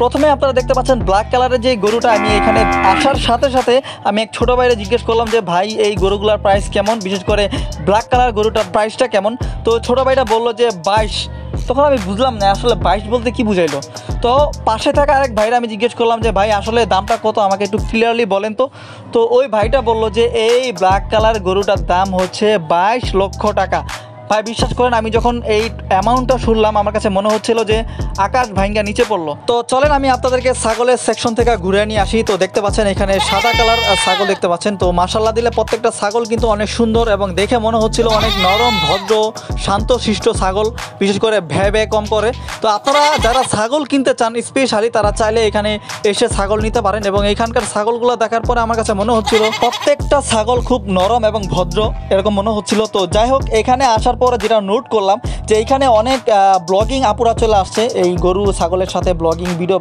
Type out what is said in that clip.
প্রথমে আপনারা দেখতে পাচ্ছেন ব্ল্যাক কালারের যে গরুটা, আমি এখানে আসার সাথে সাথে আমি এক ছোটো ভাইরে জিজ্ঞেস করলাম যে ভাই এই গরুগুলোর প্রাইস কেমন, বিশেষ করে ব্ল্যাক কালার গরুটার প্রাইসটা কেমন। তো ছোটো ভাইটা বললো যে 22। তখন আমি বুঝলাম না আসলে 22 বলতে কি বুঝাইলো। তো পাশে থাকা আরেক ভাইরা আমি জিজ্ঞেস করলাম যে ভাই আসলে দামটা কত, আমাকে একটু ক্লিয়ারলি বলেন তো। তো ওই ভাইটা বললো যে এই ব্ল্যাক কালার গরুটার দাম হচ্ছে 22 লক্ষ টাকা। ভাই বিশ্বাস করেন, আমি যখন এই অ্যামাউন্টটা শুনলাম আমার কাছে মনে হচ্ছিল যে আকাশ ভাঙ্গা নিচে পড়লো। তো চলেন আমি আপনাদেরকে ছাগলের সেকশন থেকে ঘুরে নিয়ে আসি। তো দেখতে পাচ্ছেন এখানে সাদা কালার ছাগল দেখতে পাচ্ছেন। তো মাশাআল্লাহ দিলে প্রত্যেকটা ছাগল কিন্তু অনেক সুন্দর এবং দেখে মনে হচ্ছিল অনেক নরম ভদ্র শান্তশিষ্ট ছাগল, বিশেষ করে ভ্যা ভ্যা কম করে। তো আপনারা যারা ছাগল কিনতে চান স্পেশালি তারা চাইলে এখানে এসে ছাগল নিতে পারেন। এবং এখানকার ছাগলগুলো দেখার পরে আমার কাছে মনে হচ্ছিল প্রত্যেকটা ছাগল খুব নরম এবং ভদ্র এরকম মনে হচ্ছিল। তো যাই হোক, এখানে আসার পরে যেটা নোট করলাম যে এইখানে অনেক ব্লগিং আপুরা চলে আসছে এই গরু ছাগলের সাথে ব্লগিং ভিডিও